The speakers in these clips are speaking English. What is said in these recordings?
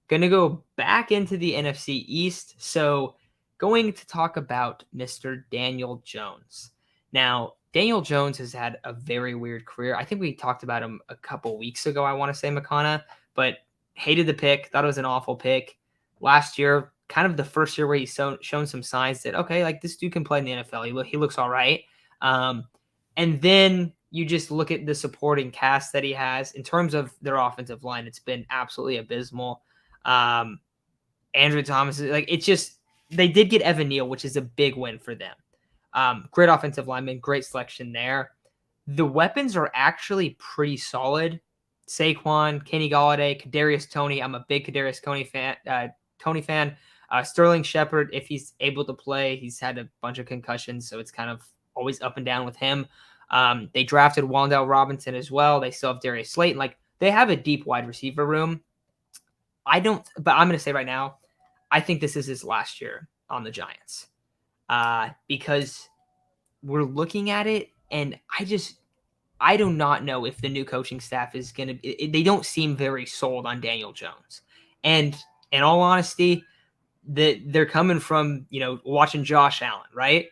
Gonna go back into the NFC East. So, going to talk about Mr. Daniel Jones. Now, Daniel Jones has had a very weird career. I think we talked about him a couple weeks ago, I want to say, McConnell, but hated the pick, thought it was an awful pick. Last year, kind of the first year where he's shown some signs that, okay, like this dude can play in the NFL. He looks all right. Um, and then you just look at the supporting cast that he has in terms of their offensive line. It's been absolutely abysmal. Um, Andrew Thomas, like it's just they did get Evan Neal, which is a big win for them. Great offensive lineman, great selection there. The weapons are actually pretty solid. Saquon, Kenny Galladay, Kadarius Toney. I'm a big Kadarius Toney fan. Sterling Shepard, if he's able to play, he's had a bunch of concussions, so it's kind of always up and down with him. They drafted Wan'Dale Robinson as well. They still have Darius Slayton. Like they have a deep wide receiver room. But I'm going to say right now, I think this is his last year on the Giants because we're looking at it, and I do not know if the new coaching staff is going to. They don't seem very sold on Daniel Jones, and in all honesty, they're coming from watching Josh Allen, right?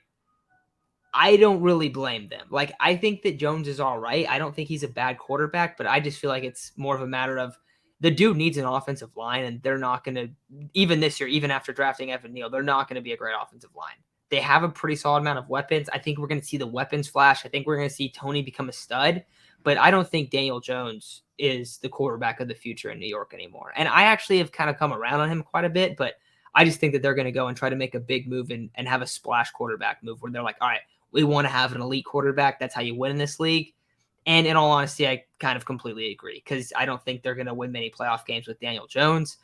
I don't really blame them. Like I think that Jones is all right. I don't think he's a bad quarterback, but I just feel like it's more of a matter of the dude needs an offensive line, and they're not going to, even this year, even after drafting Evan Neal, they're not going to be a great offensive line. They have a pretty solid amount of weapons. I think we're going to see the weapons flash. I think we're going to see Toney become a stud, but I don't think Daniel Jones is the quarterback of the future in New York anymore. And I actually have kind of come around on him quite a bit, but I just think that they're going to go and try to make a big move and have a splash quarterback move where they're like, all right, we want to have an elite quarterback. That's how you win in this league. And in all honesty, I kind of completely agree because I don't think they're going to win many playoff games with Daniel Jones.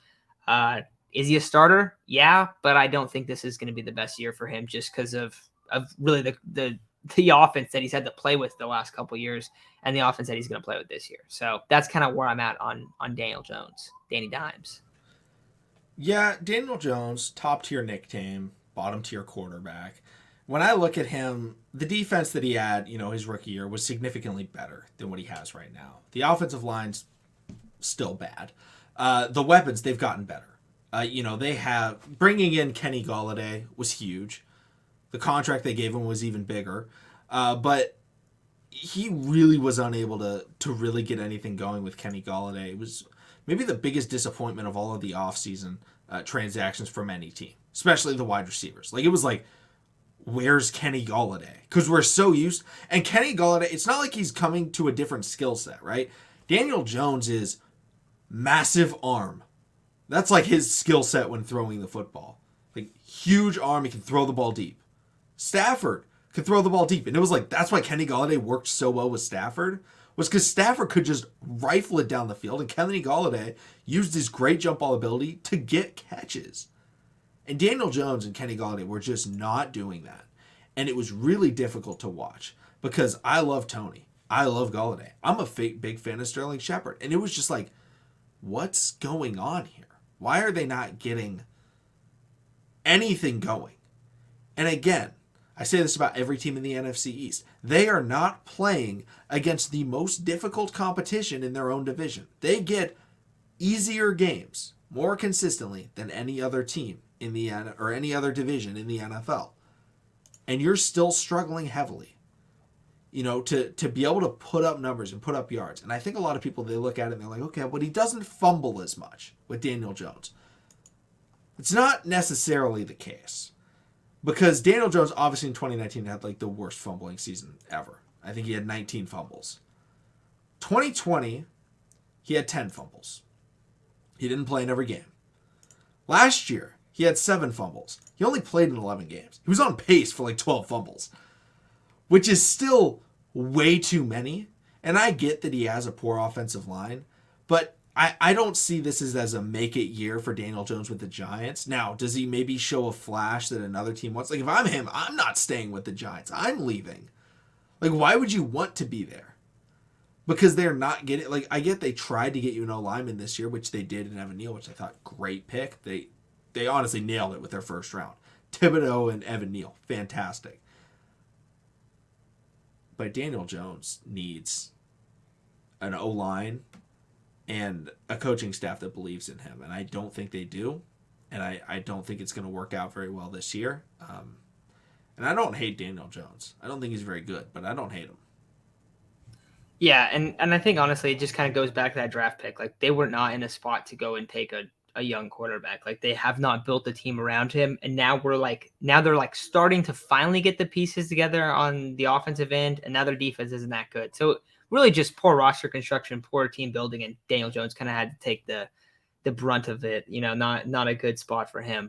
Is he a starter? Yeah, but I don't think this is going to be the best year for him just because of really the offense that he's had to play with the last couple of years and the offense that he's going to play with this year. So that's kind of where I'm at on Daniel Jones, Danny Dimes. Yeah, Daniel Jones, top tier nickname, bottom tier quarterback. When I look at him, the defense that he had, his rookie year was significantly better than what he has right now. The offensive line's still bad. The weapons, they've gotten better. They have bringing in Kenny Galladay was huge. The contract they gave him was even bigger. But he really was unable to really get anything going with Kenny Galladay. It was maybe the biggest disappointment of all of the offseason transactions from any team, especially the wide receivers. Like, it was like, where's Kenny Galladay? Because we're so used. And Kenny Galladay, it's not like he's coming to a different skill set, right? Daniel Jones is massive arm. That's like his skill set when throwing the football. Like, huge arm, he can throw the ball deep. Stafford could throw the ball deep. And it was like, that's why Kenny Galladay worked so well with Stafford, was because Stafford could just rifle it down the field, and Kenny Galladay used his great jump ball ability to get catches. And Daniel Jones and Kenny Galladay were just not doing that. And it was really difficult to watch because I love Toney. I love Galladay. I'm a big fan of Sterling Shepard. And it was just like, what's going on here? Why are they not getting anything going? And again, I say this about every team in the NFC East. They are not playing against the most difficult competition in their own division. They get easier games more consistently than any other team in the or any other division in the NFL. And you're still struggling heavily, to be able to put up numbers and put up yards. And I think a lot of people, they look at it and they're like, okay, but he doesn't fumble as much with Daniel Jones. It's not necessarily the case. Because Daniel Jones, obviously in 2019, had like the worst fumbling season ever. I think he had 19 fumbles. 2020, he had 10 fumbles. He didn't play in every game. Last year, he had 7 fumbles. He only played in 11 games. He was on pace for like 12 fumbles, which is still way too many. And I get that he has a poor offensive line, but I don't see this as a make it year for Daniel Jones with the Giants. Now, does he maybe show a flash that another team wants? Like, if I'm him, I'm not staying with the Giants. I'm leaving. Like, why would you want to be there? Because they're not getting, like, I get they tried to get you an O-lineman this year, which they did in Evan Neal, which I thought great pick. They honestly nailed it with their first round. Thibodeau and Evan Neal, fantastic. But Daniel Jones needs an O-line and a coaching staff that believes in him. And I don't think they do. And I don't think it's going to work out very well this year. And I don't hate Daniel Jones. I don't think he's very good, but I don't hate him. Yeah, and I think honestly it just kind of goes back to that draft pick. Like they were not in a spot to go and take a young quarterback. Like they have not built the team around him. And now they're like starting to finally get the pieces together on the offensive end, and now their defense isn't that good. So really just poor roster construction, poor team building, and Daniel Jones kind of had to take the brunt of it. Not a good spot for him.